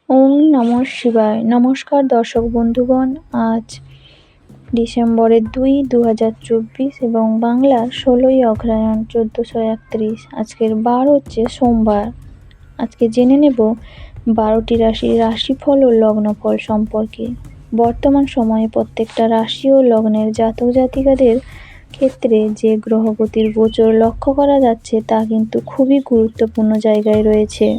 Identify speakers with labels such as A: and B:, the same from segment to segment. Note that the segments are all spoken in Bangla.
A: ওম নমঃ শিবায়। নমস্কার দর্শক বন্ধুগণ, আজ ডিসেম্বরের ২, ২০২৪ এবং বাংলার ১৬ই অগ্রহায়ণ ১৪৩১। আজকের বার হচ্ছে সোমবার। আজকে জেনে নেব ১২টি রাশির রাশিফল ও লগ্নফল সম্পর্কে। বর্তমান সময়ে প্রত্যেকটা রাশি ও লগ্নের জাতক জাতিকাদের ক্ষেত্রে যে গ্রহগতির গোচর লক্ষ্য করা যাচ্ছে তা কিন্তু খুবই গুরুত্বপূর্ণ জায়গায় রয়েছে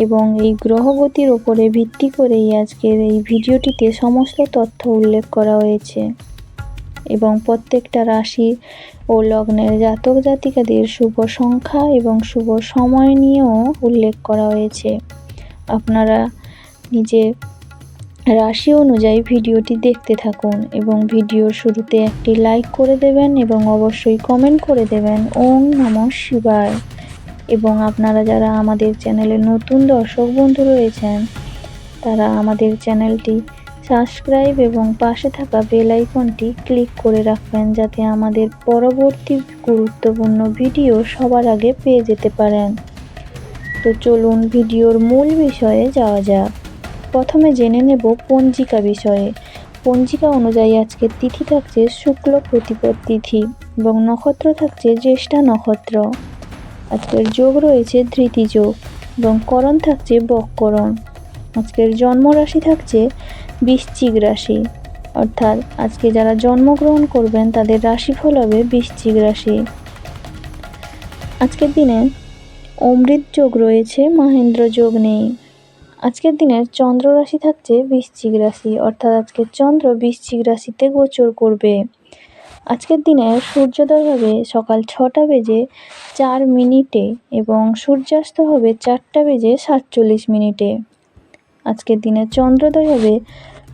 A: এবং এই গ্রহগতির ওপরে ভিত্তি করেই আজকের এই ভিডিওটিতে সমস্ত তথ্য উল্লেখ করা হয়েছে এবং প্রত্যেকটা রাশি ও লগ্নের জাতক জাতিকাদের শুভ সংখ্যা এবং শুভ সময় নিয়েও উল্লেখ করা হয়েছে। আপনারা নিজের রাশি অনুযায়ী ভিডিওটি দেখতে থাকুন এবং ভিডিওর শুরুতে একটি লাইক করে দেবেন এবং অবশ্যই কমেন্ট করে দেবেন ওম নমঃ শিবায়। এবং আপনারা যারা আমাদের চ্যানেলে নতুন দর্শক বন্ধু রয়েছেন তারা আমাদের চ্যানেলটি সাবস্ক্রাইব এবং পাশে থাকা বেল আইকনটি ক্লিক করে রাখবেন যাতে আমাদের পরবর্তী গুরুত্বপূর্ণ ভিডিও সবার আগে পেয়ে যেতে পারেন। তো চলুন ভিডিওর মূল বিষয়ে যাওয়া যাক। প্রথমে জেনে নেব পঞ্জিকা বিষয়ে। পঞ্জিকা অনুযায়ী আজকের তিথি থাকছে শুক্ল প্রতিপদ তিথি এবং নক্ষত্র থাকছে জ্যেষ্ঠা নক্ষত্র। আজকের যোগ রয়েছে ধৃতি যোগ এবং করণ থাকছে বক্করণ। আজকের জন্ম রাশি থাকছে বৃশ্চিক রাশি, অর্থাৎ আজকে যারা জন্মগ্রহণ করবেন তাদের রাশিফল হবে বৃশ্চিক রাশি। আজকের দিনে অমৃত যোগ রয়েছে, মহেন্দ্র যোগ নেই। আজকের দিনের চন্দ্র রাশি থাকছে বৃশ্চিক রাশি, অর্থাৎ আজকের চন্দ্র বৃশ্চিক রাশিতে গোচর করবে। আজকের দিনে সূর্যোদয় হবে সকাল 6টা বেজে 4 মিনিটে এবং সূর্যাস্ত হবে 4টা বেজে 47 মিনিটে। আজকের দিনে চন্দ্রোদয় হবে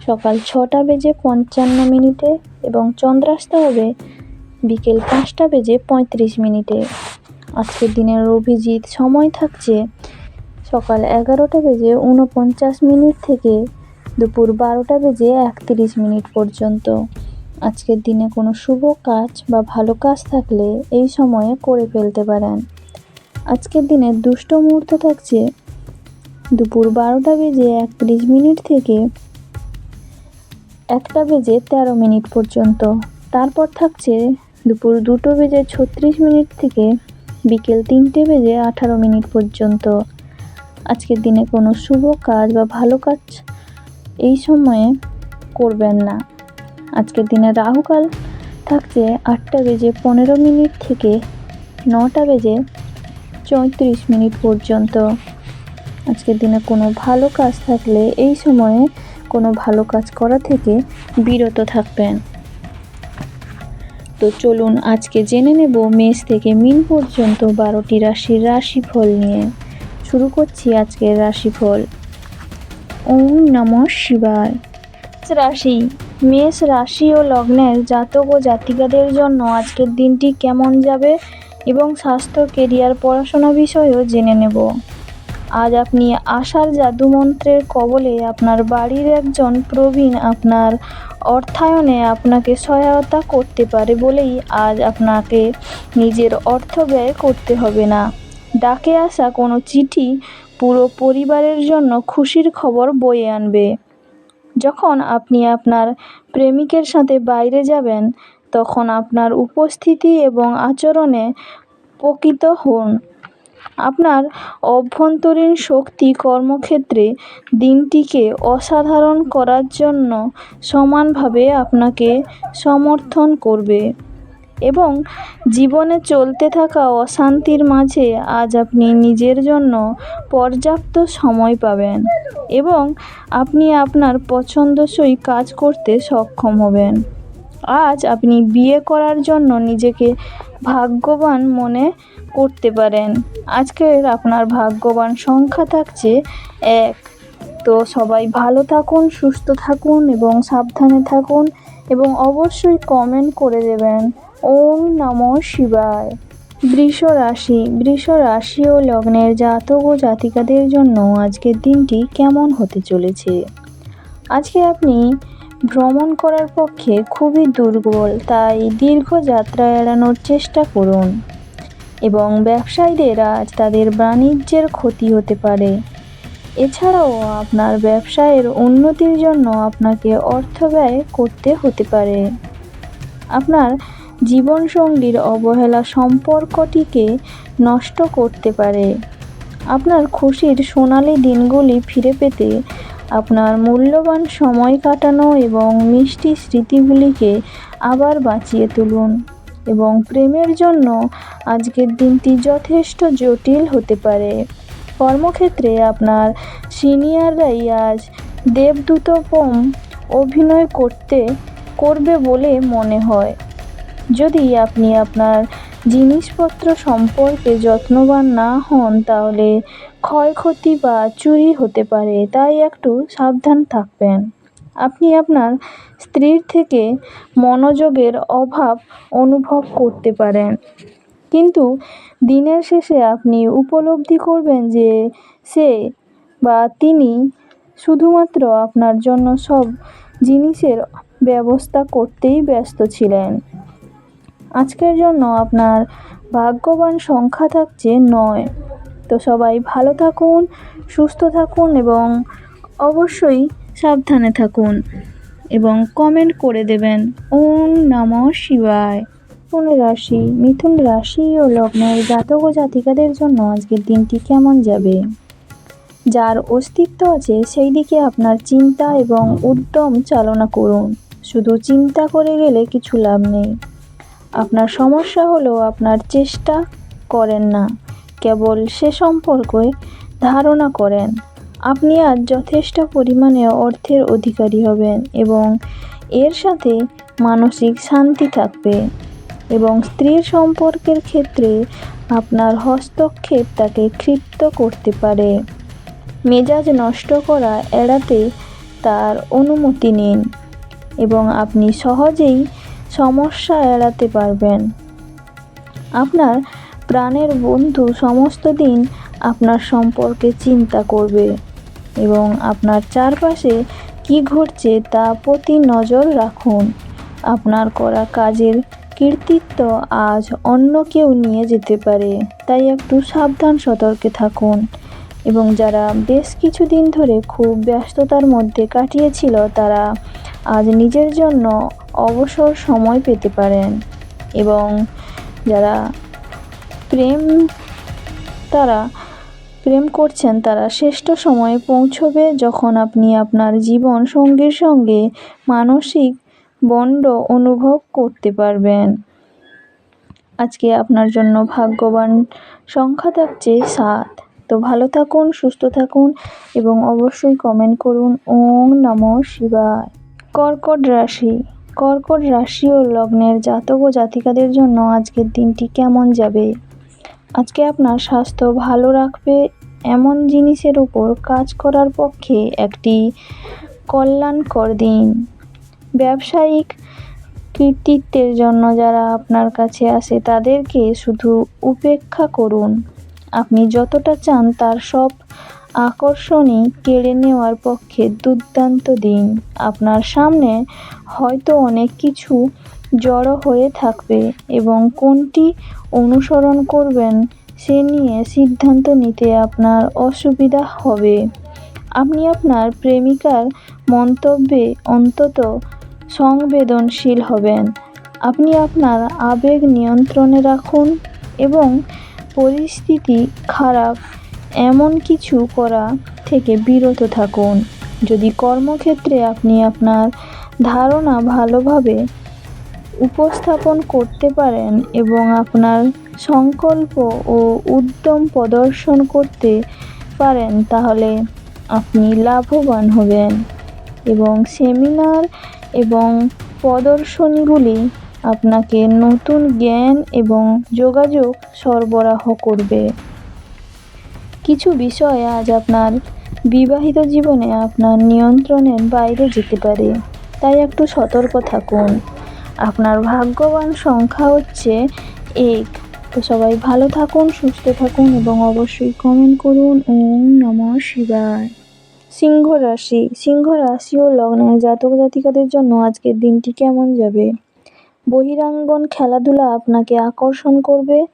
A: সকাল 6টা বেজে 55 মিনিটে এবং চন্দ্রাস্ত হবে বিকেল 5টা বেজে 35 মিনিটে। আজকের দিনের অভিজিৎ সময় থাকছে সকাল 11টা বেজে 49 মিনিট থেকে দুপুর 12টা বেজে 31 মিনিট পর্যন্ত। আজকের দিনে কোনো শুভ কাজ বা ভালো কাজ থাকলে এই সময়ে করে ফেলতে পারেন। আজকের দিনে দুষ্ট মুহূর্ত থাকছে দুপুর 12টা বেজে 31 মিনিট থেকে 1টা বেজে 13 মিনিট পর্যন্ত। তারপর থাকছে দুপুর 2টো বেজে 36 মিনিট থেকে বিকেল 3টে বেজে 18 মিনিট পর্যন্ত। আজকের দিনে কোনো শুভ কাজ বা ভালো কাজ এই সময়ে করবেন না। আজকের দিনে রাহুকাল থাকছে 8টা বেজে 15 মিনিট থেকে 9টা বেজে 34 মিনিট পর্যন্ত। আজকের দিনে কোনো ভালো কাজ থাকলে এই সময়ে কোনো ভালো কাজ করা থেকে বিরত থাকবেন। তো চলুন আজকে জেনে নেব মেষ থেকে মীন পর্যন্ত 12টি রাশির রাশিফল নিয়ে। শুরু করছি আজকের রাশিফল। ওম নমঃ শিবায়। রাশি মেষ রাশি ও লগ্নের জাতক ও জাতিকাদের জন্য আজকের দিনটি কেমন যাবে এবং স্বাস্থ্য, কেরিয়ার, পড়াশোনা বিষয়েও জেনে নেব। আজ আপনি আশার জাদুমন্ত্রের কবলে আপনার বাড়ির একজন প্রবীণ আপনার অর্থায়নে আপনাকে সহায়তা করতে পারে বলেই আজ আপনাকে নিজের অর্থ ব্যয় করতে হবে না। ডাকে আসা কোনো চিঠি পুরো পরিবারের জন্য খুশির খবর বয়ে আনবে। যখন আপনি আপনার প্রেমিকের সাথে বাইরে যাবেন তখন আপনার উপস্থিতি এবং আচরণে প্রকৃত হন। আপনার অভ্যন্তরীণ শক্তি কর্মক্ষেত্রে দিনটিকে অসাধারণ করার জন্য সমানভাবে আপনাকে সমর্থন করবে এবং জীবনে চলতে থাকা অশান্তির মাঝে আজ আপনি নিজের জন্য পর্যাপ্ত সময় পাবেন এবং আপনি আপনার পছন্দসই কাজ করতে সক্ষম হবেন। আজ আপনি বিয়ে করার জন্য নিজেকে ভাগ্যবান মনে করতে পারেন। আজকের আপনার ভাগ্যবান সংখ্যা থাকছে 1। তো সবাই ভালো থাকুন, সুস্থ থাকুন এবং সাবধানে থাকুন এবং অবশ্যই কমেন্ট করে দেবেন ওম নমঃ শিবায়। বৃষ রাশি ও লগ্নের জাতক ও জাতিকাদের জন্য আজকের দিনটি কেমন হতে চলেছে। আজকে আপনি ভ্রমণ করার পক্ষে খুবই দুর্বল, তাই দীর্ঘ যাত্রা এড়ানোর চেষ্টা করুন এবং ব্যবসায়ীদের আজ তাদের বাণিজ্যের ক্ষতি হতে পারে। এছাড়াও আপনার ব্যবসায়ের উন্নতির জন্য আপনাকে অর্থ ব্যয় করতে হতে পারে। আপনার জীবনসঙ্গীর অবহেলা সম্পর্কটিকে নষ্ট করতে পারে। আপনার খুশির সোনালি দিনগুলি ফিরে পেতে আপনার মূল্যবান সময় কাটানো এবং মিষ্টি স্মৃতিগুলিকে আবার বাঁচিয়ে তুলুন। এবং প্রেমের জন্য আজকের দিনটি যথেষ্ট জটিল হতে পারে। কর্মক্ষেত্রে আপনার সিনিয়ররাই আজ দেবদূতপম অভিনয় করবে বলে মনে হয়। যদি আপনি আপনার জিনিসপত্র সম্পর্কে যত্নবান না হন তাহলে ক্ষয়ক্ষতি বা চুরি হতে পারে, তাই একটু সাবধান থাকবেন। আপনি আপনার স্ত্রীর থেকে মনোযোগের অভাব অনুভব করতে পারেন, কিন্তু দিনের শেষে আপনি উপলব্ধি করবেন যে সে বা তিনি শুধুমাত্র আপনার জন্য সব জিনিসের ব্যবস্থা করতেই ব্যস্ত ছিলেন। আজকের জন্য আপনার ভাগ্যবান সংখ্যা থাকছে 9। তো সবাই ভালো থাকুন, সুস্থ থাকুন এবং অবশ্যই সাবধানে থাকুন এবং কমেন্ট করে দেবেন ওম নমঃ শিবায়। মিথুন রাশি, মিথুন রাশি ও লগ্নের জাতক ও জাতিকাদের জন্য আজকের দিনটি কেমন যাবে? যার অস্তিত্ব আছে সেই দিকে আপনার চিন্তা এবং উদ্যম চালনা করুন। শুধু চিন্তা করে গেলে কিছু লাভ নেই। আপনার সমস্যা হলো আপনার চেষ্টা করেন না, কেবল সে সম্পর্কে ধারণা করেন। আপনি আজ যথেষ্ট পরিমাণে অর্থের অধিকারী হবেন এবং এর সাথে মানসিক শান্তি থাকবে। এবং স্ত্রীর সম্পর্কের ক্ষেত্রে আপনার হস্তক্ষেপ তাকে ক্ষিপ্ত করতে পারে। মেজাজ নষ্ট করা এড়াতে তার অনুমতি নিন এবং আপনি সহজেই সমস্যা এড়াতে পারবেন। আপনার প্রাণের বন্ধু সমস্ত দিন আপনার সম্পর্কে চিন্তা করবে এবং আপনার চারপাশে কী ঘটছে তা প্রতি নজর রাখুন। আপনার করা কাজের কৃতিত্ব আজ অন্য কেউ নিয়ে যেতে পারে, তাই একটু সাবধান সতর্কে থাকুন। এবং যারা বেশ কিছুদিন ধরে খুব ব্যস্ততার মধ্যে কাটিয়েছিল তারা আজ নিজের জন্য অবসর সময় পেতে পারেন। এবং যারা প্রেম করছেন তারা শ্রেষ্ঠ সময়ে পৌঁছবে যখন আপনি আপনার জীবন সঙ্গীর সঙ্গে মানসিক বন্ড অনুভব করতে পারবেন। আজকে আপনার জন্য ভাগ্যবান সংখ্যা থাকছে 7। তো ভালো থাকুন, সুস্থ থাকুন এবং অবশ্যই কমেন্ট করুন ওম নমঃ শিবায়। কর্কট রাশি, কর্কট রাশি ও লগ্নের জাতক ও জাতিকাদের জন্য আজকের দিনটি কেমন যাবে? আজকে আপনার স্বাস্থ্য ভালো রাখবে এমন জিনিসের উপর কাজ করার পক্ষে একটি কল্যাণকর দিন। ব্যবসায়িক কৃতিত্বের জন্য যারা আপনার কাছে আসে তাদেরকে শুধু উপেক্ষা করুন। আপনি যতটা চান তার সব আকর্ষণই কেড়ে নেওয়ার পক্ষে দুর্দান্ত দিন। আপনার সামনে হয়তো অনেক কিছু জড়ো হয়ে থাকবে এবং কোনটি অনুসরণ করবেন সে নিয়ে সিদ্ধান্ত নিতে আপনার অসুবিধা হবে। আপনি আপনার প্রেমিকার মন্তব্যে অন্তত সংবেদনশীল হবেন। আপনি আপনার আবেগ নিয়ন্ত্রণে রাখুন এবং পরিস্থিতি খারাপ এমন কিছু করা থেকে বিরত থাকুন। যদি কর্মক্ষেত্রে আপনি আপনার ধারণা ভালোভাবে উপস্থাপন করতে পারেন এবং আপনার সংকল্প ও উদ্যম প্রদর্শন করতে পারেন তাহলে আপনি লাভবান হবেন। এবং সেমিনার এবং প্রদর্শনীগুলি আপনাকে নতুন জ্ঞান এবং যোগাযোগ সরবরাহ করবে। কিছু বিষয় আজ আপনার বিবাহিত জীবনে আপনার নিয়ন্ত্রণের বাইরে যেতে পারে, তাই একটু সতর্ক থাকুন। আপনার ভাগ্যবান সংখ্যা হচ্ছে 1। তো সবাই ভালো থাকুন, সুস্থ থাকুন এবং অবশ্যই কমেন্ট করুন ওম নমঃ শিবায়। সিংহ রাশি, সিংহ রাশি ও লগ্নের জাতক জাতিকাদের জন্য আজকের দিনটি কেমন যাবে? বহিরাঙ্গন খেলাধুলা আপনাকে আকর্ষণ করবে।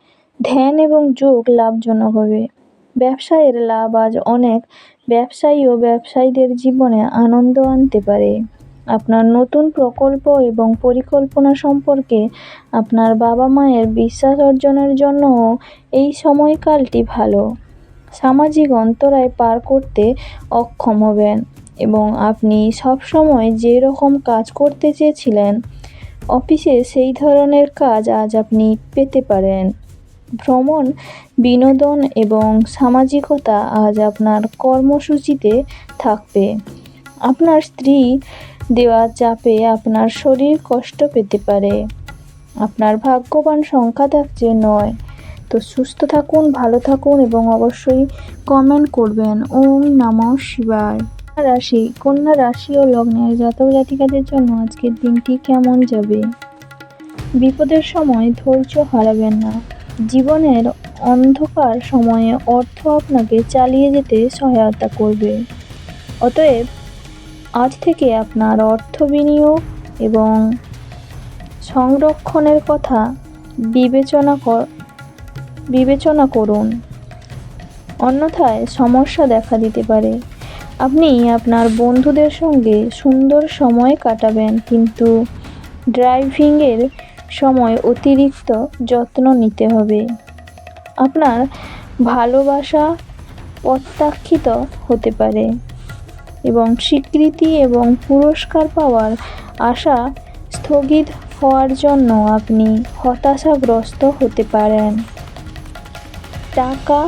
A: ধ্যান এবং যোগ লাভজনক হবে। ব্যবসায়ের লাভ আজ অনেক ব্যবসায়ী ও ব্যবসায়ীদের জীবনে আনন্দ আনতে পারে। আপনার নতুন প্রকল্প এবং পরিকল্পনা সম্পর্কে আপনার বাবা মায়ের বিশ্বাস অর্জনের জন্যও এই সময়কালটি ভালো। সামাজিক অন্তরায় পার করতে অক্ষম হবেন এবং আপনি সবসময় যে রকম কাজ করতে চেয়েছিলেন অফিসে সেই ধরনের কাজ আজ আপনি পেতে পারেন। ভ্রমণ, বিনোদন এবং সামাজিকতা আজ আপনার কর্মসূচিতে থাকবে। আপনার স্ত্রী দেওয়া চাপে আপনার শরীর কষ্ট পেতে পারে। আপনার ভাগ্যবান সংখ্যা থাকছে 9। তো সুস্থ থাকুন, ভালো থাকুন এবং অবশ্যই কমেন্ট করবেন। ওম নমঃ শিবায়। কন্যা রাশি ও লগ্নের জাতক জাতিকাদের জন্য আজকের দিনটি কেমন যাবে? বিপদের সময় ধৈর্য হারাবেন না। জীবনের অন্ধকার সময়ে অর্থ আপনাকে চালিয়ে যেতে সহায়তা করবে। অতএব আজ থেকে আপনার অর্থ বিনিয়োগ এবং সংরক্ষণের কথা বিবেচনা করুন, অন্যথায় সমস্যা দেখা দিতে পারে। আপনি আপনার বন্ধুদের সঙ্গে সুন্দর সময় কাটাবেন, কিন্তু ড্রাইভিংয়ের সময় অতিরিক্ত যত্ন নিতে হবে। আপনার ভালোবাসা প্রত্যাখ্যাত হতে পারে এবং স্বীকৃতি এবং পুরস্কার পাওয়ার আশা স্থগিত হওয়ার জন্য আপনি হতাশাগ্রস্ত হতে পারেন। টাকা,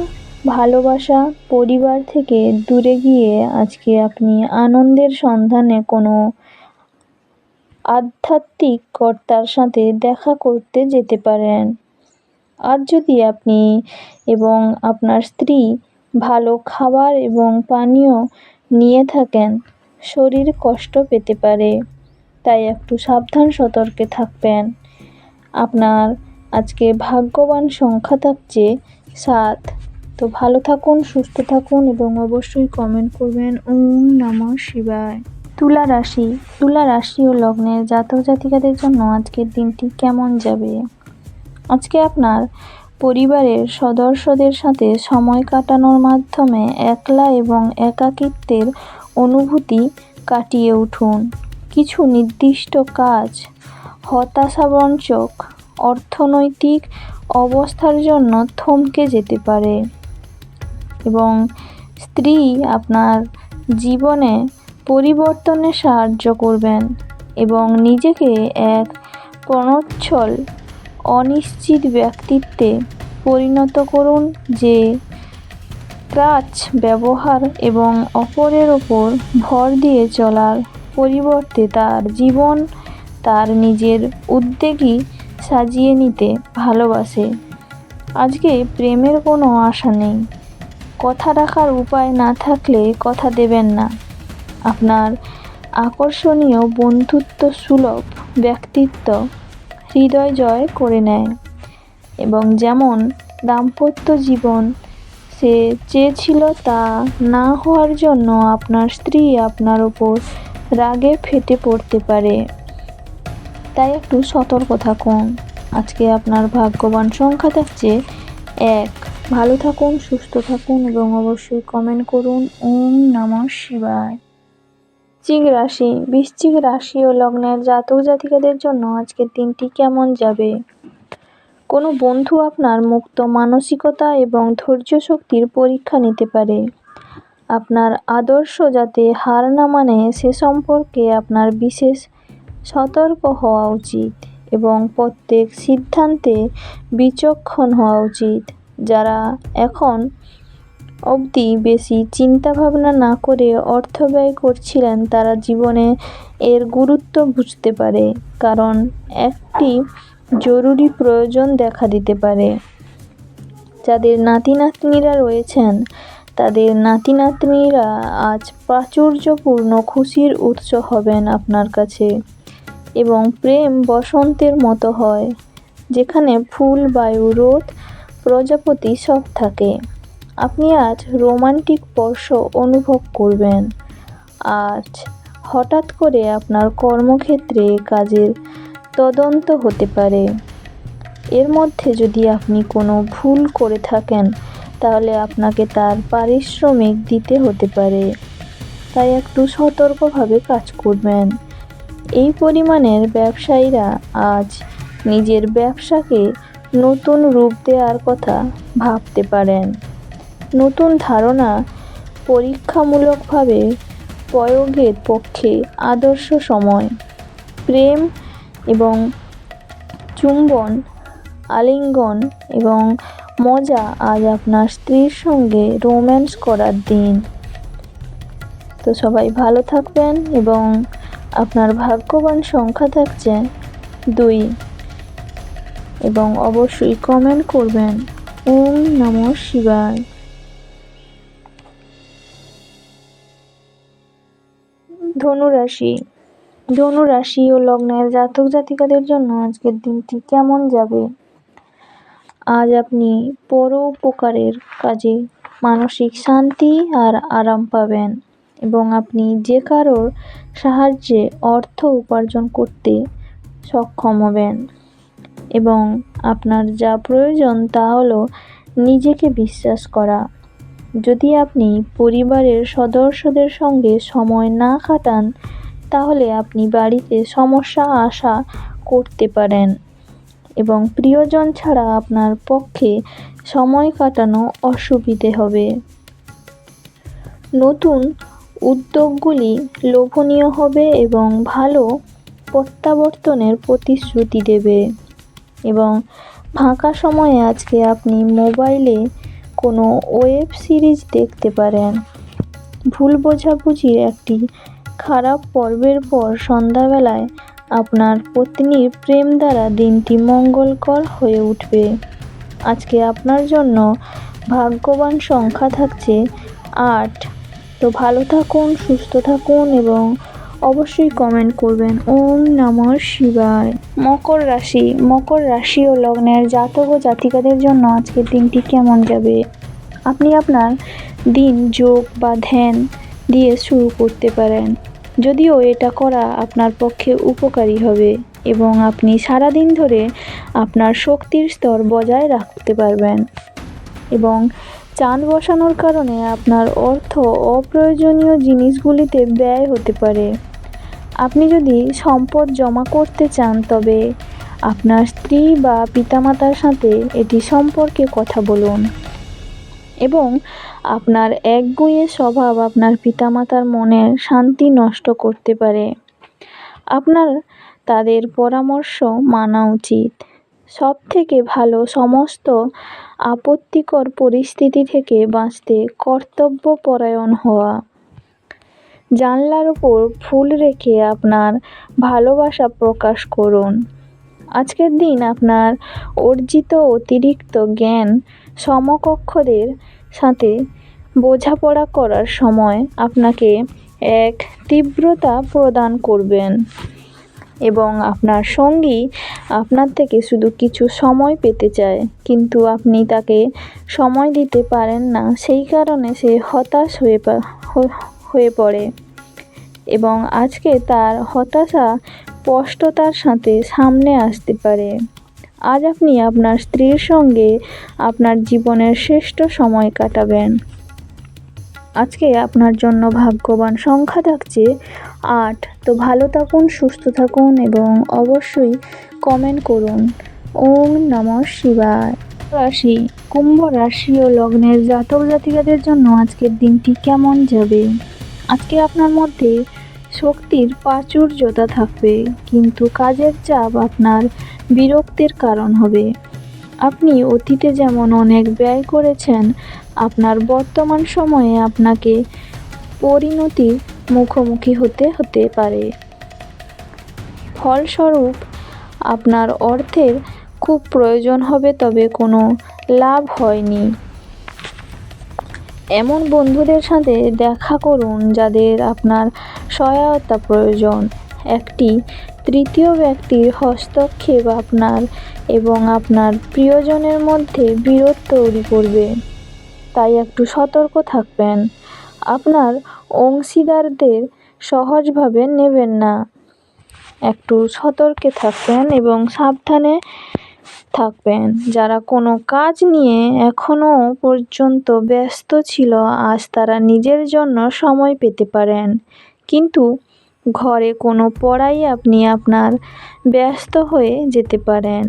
A: ভালোবাসা, পরিবার থেকে দূরে গিয়ে আজকে আপনি আনন্দের সন্ধানে কোনো আধ্যাত্মিক কর্তার সাথে দেখা করতে যেতে পারেন। আজ যদি আপনি এবং আপনার স্ত্রী ভালো খাবার এবং পানীয় নিয়ে থাকেন, শরীর কষ্ট পেতে পারে, তাই একটু সাবধান সতর্কে থাকবেন। আপনার আজকে ভাগ্যবান সংখ্যা থাকছে 7। তো ভালো থাকুন, সুস্থ থাকুন এবং অবশ্যই কমেন্ট করবেন। ওম নমঃ শিবায়। তুলা রাশি ও লগ্নের জাতক জাতিকাদের জন্য আজকের দিনটি কেমন যাবে? আজকে আপনার পরিবারের সদস্যদের সাথে সময় কাটানোর মাধ্যমে একলা এবং একাকিত্বের অনুভূতি কাটিয়ে উঠুন। কিছু নির্দিষ্ট কাজ হতাশাব্যঞ্জক অর্থনৈতিক অবস্থার জন্য থমকে যেতে পারে এবং স্ত্রী আপনার জীবনে পরিবর্তনে সাহায্য করবেন এবং নিজেকে এক প্রচ্ছল অনিশ্চিত ব্যক্তিত্বে পরিণত করুন, যে ক্রাচ ব্যবহার এবং অপরের ওপর ভর দিয়ে চলার পরিবর্তে তার জীবন তার নিজের উদ্যোগী সাজিয়ে নিতে ভালোবাসে। আজকে প্রেমের কোনো আশা নেই। কথা রাখার উপায় না থাকলে কথা দেবেন না। আপনার আকর্ষণীয় বন্ধুত্ব সুলভ ব্যক্তিত্ব হৃদয় জয় করে নেয় এবং যেমন দাম্পত্য জীবন সে চেয়েছিল তা না হওয়ার জন্য আপনার স্ত্রী আপনার ওপর রাগে ফেটে পড়তে পারে, তাই একটু সতর্ক থাকুন। আজকে আপনার ভাগ্যবান সংখ্যা থাকছে 1। ভালো থাকুন, সুস্থ থাকুন এবং অবশ্যই কমেন্ট করুন। ওম নমঃ শিবায়। বৃশ্চিক রাশি ও লগ্নের জাতক জাতিকাদের জন্য আজকের দিনটি কেমন যাবে? কোনো বন্ধু আপনার মুক্ত মানসিকতা এবং ধৈর্য শক্তির পরীক্ষা নিতে পারে। আপনার আদর্শ যাতে হার না মানে সে সম্পর্কে আপনার বিশেষ সতর্ক হওয়া উচিত এবং প্রত্যেক সিদ্ধান্তে বিচক্ষণ হওয়া উচিত। যারা এখন অবধি বেশি চিন্তাভাবনা না করে অর্থ ব্যয় করছিলেন তারা জীবনে এর গুরুত্ব বুঝতে পারে, কারণ একটি জরুরি প্রয়োজন দেখা দিতে পারে। যাদের নাতি নাতনিরা রয়েছেন তাদের নাতি নাতনিরা আজ প্রাচুর্যপূর্ণ খুশির উৎস হবেন আপনার কাছে এবং প্রেম বসন্তের মতো হয়, যেখানে ফুল, বায়ু, রোদ, প্রজাপতি সব থাকে। আপনি আজ রোমান্টিক স্পর্শ অনুভব করবেন। আজ হঠাৎ করে আপনার কর্মক্ষেত্রে কাজের তদন্ত হতে পারে। এর মধ্যে যদি আপনি কোনো ভুল করে থাকেন তাহলে আপনাকে তার পারিশ্রমিক দিতে হতে পারে। তাই একটু সতর্কভাবে কাজ করবেন। এই পরিমাণের ব্যবসায়ীরা আজ নিজের ব্যবসাকে নতুন রূপ দেওয়ার কথা ভাবতে পারেন। নতুন ধারণা পরীক্ষামূলকভাবে প্রয়োগের পক্ষে আদর্শ সময়। প্রেম এবং চুম্বন, আলিঙ্গন এবং মজা আজ আপনার স্ত্রীর সঙ্গে রোম্যান্স করার দিন। তো সবাই ভালো থাকবেন এবং আপনার ভাগ্যবান সংখ্যা থাকছে 2 এবং অবশ্যই কমেন্ট করবেন ওম নমঃ শিবায়। ধনুরাশি ও লগ্নের জাতক জাতিকাদের জন্য আজকের দিনটি কেমন যাবে? আজ আপনি পরোপকারের কাজে মানসিক শান্তি আর আরাম পাবেন এবং আপনি যে কারোর সাহায্যে অর্থ উপার্জন করতে সক্ষম হবেন এবং আপনার যা প্রয়োজন তা হলো নিজেকে বিশ্বাস করা। যদি আপনি পরিবারের সদস্যদের সঙ্গে সময় না কাটান তাহলে আপনি বাড়িতে সমস্যা আশা করতে পারেন এবং প্রিয়জন ছাড়া আপনার পক্ষে সময় কাটানো অসুবিধে হবে। নতুন উদ্যোগগুলি লোভনীয় হবে এবং ভালো প্রত্যাবর্তনের প্রতিশ্রুতি দেবে এবং ফাঁকা সময়ে আজকে আপনি মোবাইলে কোনো ওয়েব সিরিজ দেখতে পারেন। ভুল বোঝাবুঝির একটি খারাপ পর্বের পর সন্ধ্যাবেলায় আপনার পত্নীর প্রেম দ্বারা দিনটি মঙ্গলকর হয়ে উঠবে। আজকে আপনার জন্য ভাগ্যবান সংখ্যা থাকছে 8। তো ভালো থাকুন, সুস্থ থাকুন এবং অবশ্যই কমেন্ট করবেন ওম নমঃ শিবায়। মকর রাশি ও লগ্নের জাতক ও জাতিকাদের জন্য আজকের দিনটি কেমন যাবে? আপনি আপনার দিন যোগ বা ধ্যান দিয়ে শুরু করতে পারেন, যদিও এটা করা আপনার পক্ষে উপকারী হবে এবং আপনি সারাদিন ধরে আপনার শক্তির স্তর বজায় রাখতে পারবেন এবং চাঁদ বসানোর কারণে আপনার অর্থ অপ্রয়োজনীয় জিনিসগুলিতে ব্যয় হতে পারে। আপনি যদি সম্পদ জমা করতে চান তবে আপনার স্ত্রী বা পিতামাতার সাথে এটি সম্পর্কে কথা বলুন এবং আপনার একগুঁয়ে স্বভাব আপনার পিতামাতার মনের শান্তি নষ্ট করতে পারে। আপনার তাদের পরামর্শ মানা উচিত। সবথেকে ভালো সমস্ত আপত্তিকর পরিস্থিতি থেকে বাঁচতে কর্তব্যপরায়ণ হওয়া। জানলার ওপর ফুল রেখে আপনার ভালোবাসা প্রকাশ করুন। আজকের দিন আপনার অর্জিত অতিরিক্ত জ্ঞান সমকক্ষদের সাথে বোঝাপড়া করার সময় আপনাকে এক তীব্রতা প্রদান করবেন এবং আপনার সঙ্গী আপনার থেকে শুধু কিছু সময় পেতে চায়, কিন্তু আপনি তাকে সময় দিতে পারেন না, সেই কারণে সে হতাশ হয়ে পড়ে এবং আজকে তার হতাশা স্পষ্টতার সাথে সামনে আসতে পারে। আজ আপনি আপনার স্ত্রীর সঙ্গে আপনার জীবনের শ্রেষ্ঠ সময় কাটাবেন। আজকে আপনার জন্য ভাগ্যবান সংখ্যা থাকছে 8। তো ভালো থাকুন, সুস্থ থাকুন এবং অবশ্যই কমেন্ট করুন ওম নমঃ শিবায়। কুম্ভ রাশি ও লগ্নের জাতক জাতিকাদের জন্য আজকের দিনটি কেমন যাবে? আজকে আপনার মধ্যে শক্তির প্রাচুর্যতা থাকবে, কিন্তু কাজের চাপ আপনার বিরক্তির কারণ হবে। আপনি অতীতে যেমন অনেক ব্যয় করেছেন, আপনার বর্তমান সময়ে আপনাকে পরিণতির মুখোমুখি হতে পারে। ফলস্বরূপ আপনার অর্থের খুব প্রয়োজন হবে, তবে কোনো লাভ হয়নি। এমন বন্ধুদের সাথে দেখা করুন যাদের আপনার সহায়তা প্রয়োজন। একটি তৃতীয় ব্যক্তির হস্তক্ষেপ আপনার এবং আপনার প্রিয়জনের মধ্যে বিরোধ তৈরি করবে, তাই একটু সতর্ক থাকবেন। আপনার অংশীদারদের সহজভাবে নেবেন না, একটু সতর্কে থাকবেন এবং সাবধানে থাকবেন। যারা কোনো কাজ নিয়ে এখনো পর্যন্ত ব্যস্ত ছিল, আজ তারা নিজের জন্য সময় পেতে পারেন। কিন্তু ঘরে কোনো পড়াই আপনি আপনার ব্যস্ত হয়ে যেতে পারেন।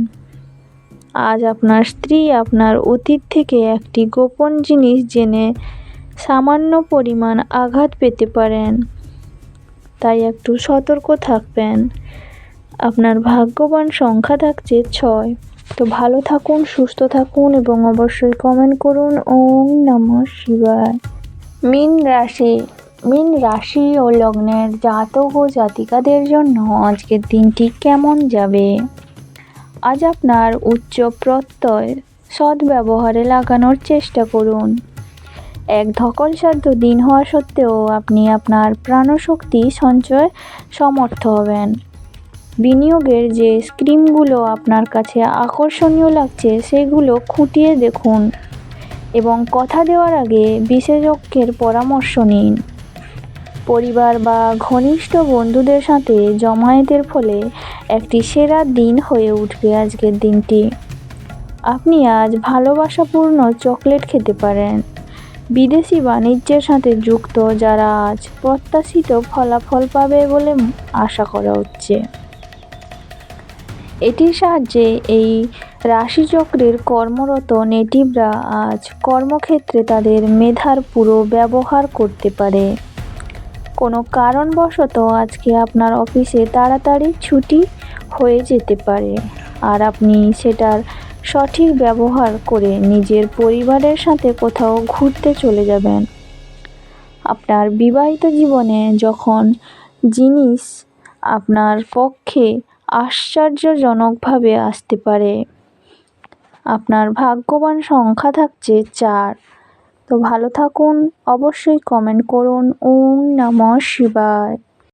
A: আজ আপনার স্ত্রী আপনার অতীত থেকে একটি গোপন জিনিস জেনে সামান্য পরিমাণ আঘাত পেতে পারেন, তাই একটু সতর্ক থাকবেন। আপনার ভাগ্যবান সংখ্যা থাকছে 6। তো ভালো থাকুন, সুস্থ থাকুন এবং অবশ্যই কমেন্ট করুন ওম নমঃ শিবায়। মীন রাশি ও লগ্নের জাতক ও জাতিকাদের জন্য আজকের দিনটি কেমন যাবে? আজ আপনার উচ্চ প্রত্যয় সদ্ব্যবহারে লাগানোর চেষ্টা করুন। এক ধকলসাধ্য দিন হওয়া সত্ত্বেও আপনি আপনার প্রাণশক্তি সঞ্চয়ে সমর্থ হবেন। বিনিয়োগের যে স্কিমগুলো আপনার কাছে আকর্ষণীয় লাগছে সেগুলো খুঁটিয়ে দেখুন এবং কথা দেওয়ার আগে বিশেষজ্ঞের পরামর্শ নিন। পরিবার বা ঘনিষ্ঠ বন্ধুদের সাথে জমায়েতের ফলে একটি সেরা দিন হয়ে উঠবে আজকের দিনটি। আপনি আজ ভালোবাসাপূর্ণ চকলেট খেতে পারেন। বিদেশি বাণিজ্যের সাথে যুক্ত যারা আজ প্রত্যাশিত ফলাফল পাবে বলে আশা করা হচ্ছে। এটির সাহায্যে এই রাশিচক্রের কর্মরত নেটিভরা আজ কর্মক্ষেত্রে তাদের মেধার পুরো ব্যবহার করতে পারে। কোনো কারণবশত আজকে আপনার অফিসে তাড়াতাড়ি ছুটি হয়ে যেতে পারে, আর আপনি সেটার সঠিক ব্যবহার করে নিজের পরিবারের সাথে কোথাও ঘুরতে চলে যাবেন। আপনার বিবাহিত জীবনে যখন জিনিস আপনার পক্ষে আশ্চর্যজনকভাবে আসতে পারে। আপনার ভাগ্যবান সংখ্যা থাকছে 4। তো ভালো থাকুন, অবশ্যই কমেন্ট করুন ওম নমঃ শিবায়।